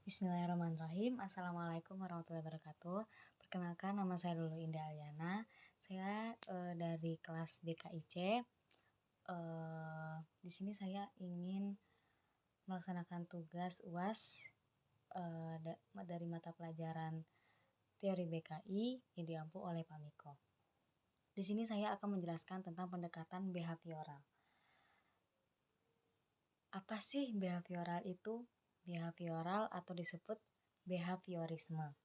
Bismillahirrahmanirrahim. Assalamualaikum warahmatullahi wabarakatuh. Perkenalkan, nama saya Lulu Indah Aliana. Saya dari kelas BKIC. Di sini saya ingin melaksanakan tugas UAS dari mata pelajaran teori BKI yang diampu oleh Pak Miko. Di sini saya akan menjelaskan tentang pendekatan behavioral. Apa sih behavioral itu? Behavioral atau disebut behaviorisme.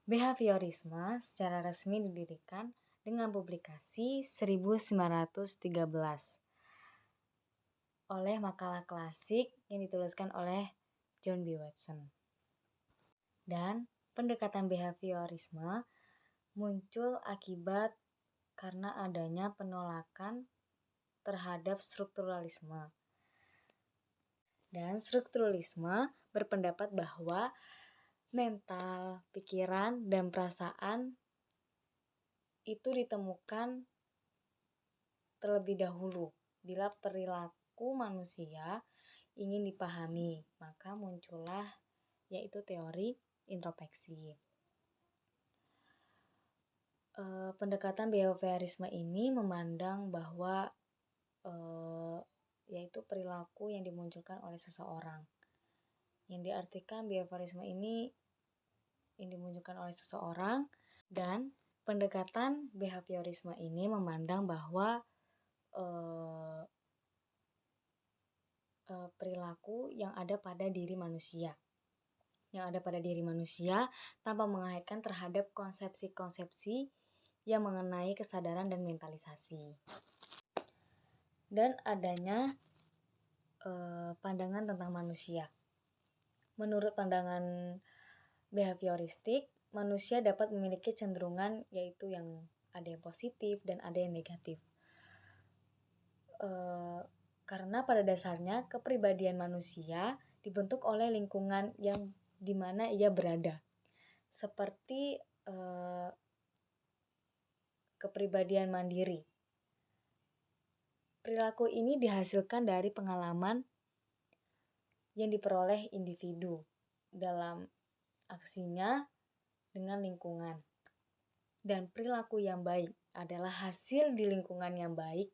Behaviorisme secara resmi didirikan dengan publikasi 1913 oleh makalah klasik yang dituliskan oleh John B. Watson. Dan pendekatan behaviorisme muncul akibat karena adanya penolakan terhadap strukturalisme. Dan strukturalisme berpendapat bahwa mental, pikiran, dan perasaan itu ditemukan terlebih dahulu. Bila perilaku manusia ingin dipahami, maka muncullah yaitu teori introspeksi. Pendekatan behaviorisme ini memandang bahwa yaitu perilaku yang dimunculkan oleh seseorang. Yang diartikan behaviorisme ini yang dimunculkan oleh seseorang, dan pendekatan behaviorisme ini memandang bahwa perilaku yang ada pada diri manusia. Yang ada pada diri manusia tanpa mengaitkan terhadap konsepsi-konsepsi yang mengenai kesadaran dan mentalisasi. Dan adanya pandangan tentang manusia. Menurut pandangan behavioristik, manusia dapat memiliki cenderungan yaitu yang ada yang positif dan ada yang negatif. Karena pada dasarnya kepribadian manusia dibentuk oleh lingkungan yang dimana ia berada. Seperti kepribadian mandiri. Perilaku ini dihasilkan dari pengalaman yang diperoleh individu dalam aksinya dengan lingkungan. Dan perilaku yang baik adalah hasil di lingkungan yang baik,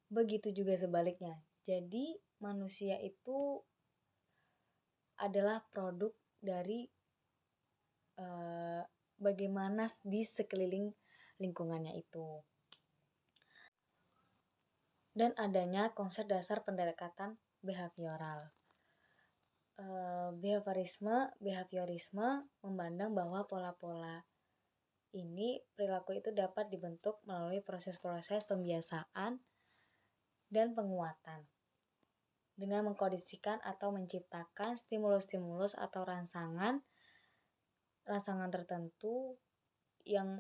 begitu juga sebaliknya. Jadi manusia itu adalah produk dari bagaimana di sekeliling lingkungannya itu. Dan adanya konsep dasar pendekatan behavioral. Behaviorisme memandang bahwa pola-pola ini perilaku itu dapat dibentuk melalui proses-proses pembiasaan dan penguatan dengan mengkondisikan atau menciptakan stimulus-stimulus atau rangsangan tertentu yang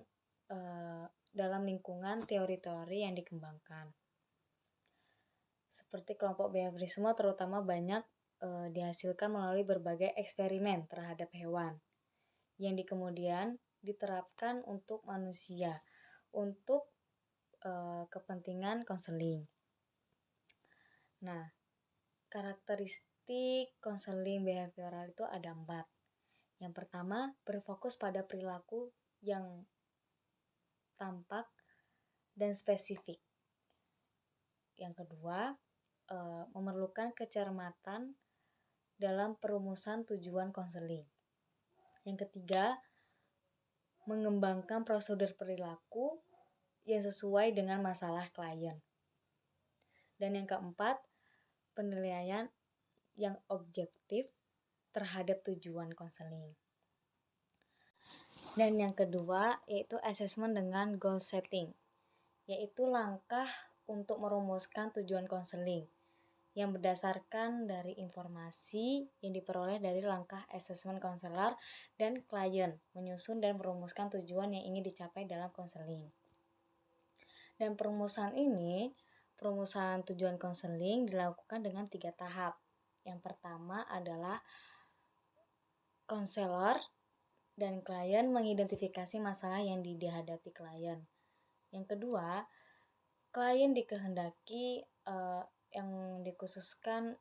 dalam lingkungan teori-teori yang dikembangkan. Seperti kelompok behaviorisme terutama banyak dihasilkan melalui berbagai eksperimen terhadap hewan yang kemudian diterapkan untuk manusia untuk kepentingan konseling. Nah, karakteristik konseling behavioral itu ada 4. Yang pertama, berfokus pada perilaku yang tampak dan spesifik. Yang kedua, memerlukan kecermatan dalam perumusan tujuan konseling. Yang ketiga, mengembangkan prosedur perilaku yang sesuai dengan masalah klien. Dan yang keempat, penilaian yang objektif terhadap tujuan konseling. Dan yang kedua yaitu assessment dengan goal setting, yaitu langkah untuk merumuskan tujuan konseling yang berdasarkan dari informasi yang diperoleh dari langkah asesmen konselor dan klien menyusun dan merumuskan tujuan yang ingin dicapai dalam konseling. Dan perumusan tujuan konseling dilakukan dengan 3 tahap. Yang pertama adalah konselor dan klien mengidentifikasi masalah yang dihadapi klien. Yang kedua, klien dikehendaki yang dikhususkan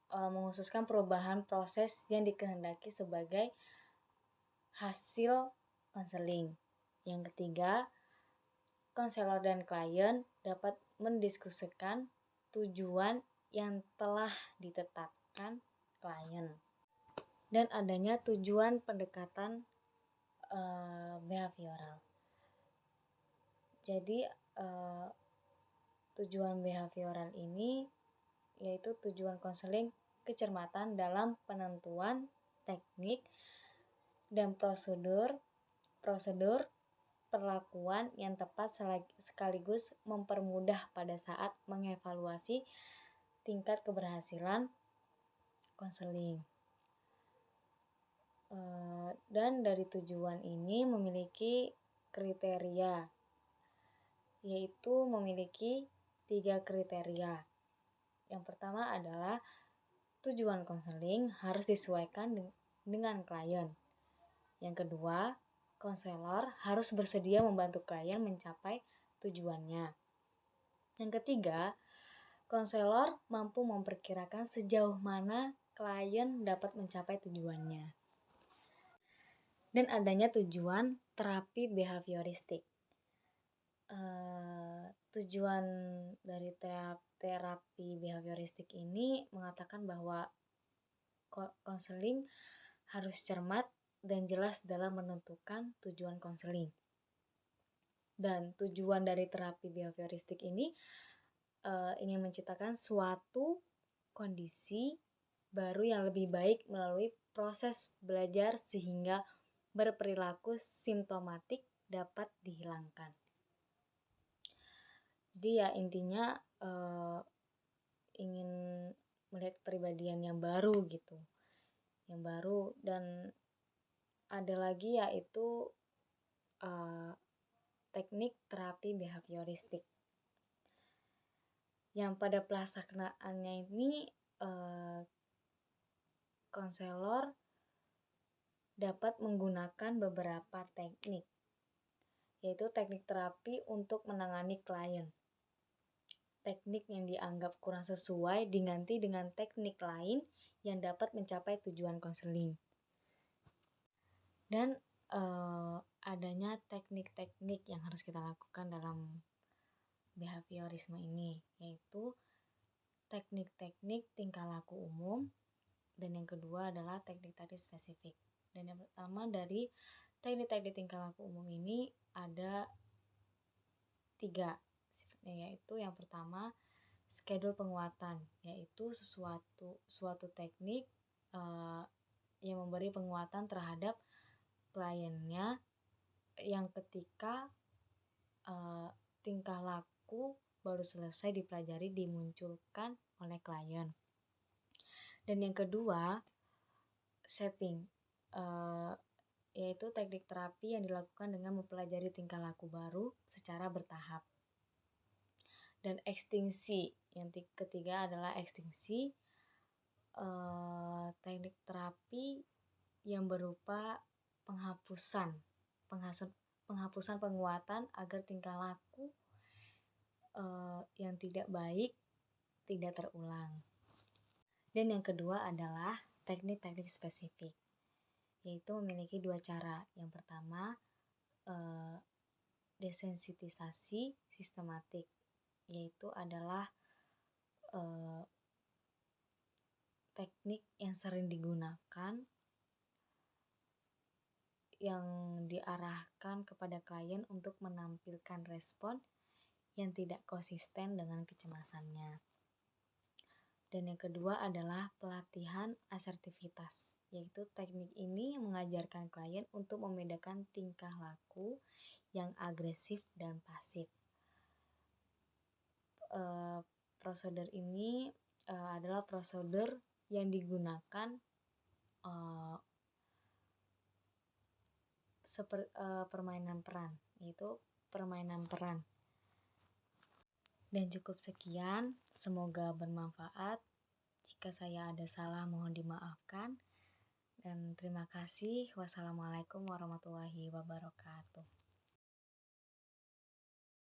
menghususkan perubahan proses yang dikehendaki sebagai hasil konseling. Yang ketiga, konselor dan klien dapat mendiskusikan tujuan yang telah ditetapkan klien dan adanya tujuan pendekatan behavioral. Jadi tujuan behavioral ini yaitu tujuan konseling kecermatan dalam penentuan teknik dan prosedur perlakuan yang tepat sekaligus mempermudah pada saat mengevaluasi tingkat keberhasilan konseling. Dan dari tujuan ini memiliki kriteria, yaitu memiliki 3 kriteria. Yang pertama adalah tujuan konseling harus disesuaikan dengan klien. Yang kedua, konselor harus bersedia membantu klien mencapai tujuannya. Yang ketiga, konselor mampu memperkirakan sejauh mana klien dapat mencapai tujuannya. Dan adanya tujuan terapi behavioristik. Tujuan dari terapi behavioristik ini mengatakan bahwa konseling harus cermat dan jelas dalam menentukan tujuan konseling. Dan tujuan dari terapi behavioristik ini ingin menciptakan suatu kondisi baru yang lebih baik melalui proses belajar sehingga berperilaku simptomatik dapat dihilangkan. Jadi ya intinya ingin melihat kepribadian yang baru gitu, yang baru. Dan ada lagi yaitu teknik terapi behavioristik yang pada pelaksanaannya ini konselor dapat menggunakan beberapa teknik, yaitu teknik terapi untuk menangani klien. Teknik yang dianggap kurang sesuai diganti dengan teknik lain yang dapat mencapai tujuan konseling. Dan adanya teknik-teknik yang harus kita lakukan dalam behaviorisme ini, yaitu teknik-teknik tingkah laku umum, dan yang kedua adalah teknik-teknik spesifik. Dan yang pertama dari teknik-teknik tingkah laku umum ini ada 3 sifatnya, yaitu yang pertama schedule penguatan, yaitu suatu teknik yang memberi penguatan terhadap kliennya yang ketika tingkah laku baru selesai dipelajari dimunculkan oleh klien. Dan yang kedua shaping, yaitu teknik terapi yang dilakukan dengan mempelajari tingkah laku baru secara bertahap. Dan ekstinsi, yang ketiga adalah ekstinsi, teknik terapi yang berupa penghapusan penguatan agar tingkah laku yang tidak baik tidak terulang. Dan yang kedua adalah teknik-teknik spesifik, yaitu memiliki 2 cara. Yang pertama desensitisasi sistematik, yaitu adalah teknik yang sering digunakan yang diarahkan kepada klien untuk menampilkan respon yang tidak konsisten dengan kecemasannya. Dan yang kedua adalah pelatihan asertivitas, yaitu teknik ini mengajarkan klien untuk membedakan tingkah laku yang agresif dan pasif. Prosedur ini adalah prosedur yang digunakan permainan peran, yaitu permainan peran. Dan cukup sekian, semoga bermanfaat. Jika saya ada salah mohon dimaafkan. Dan terima kasih. Wassalamualaikum warahmatullahi wabarakatuh.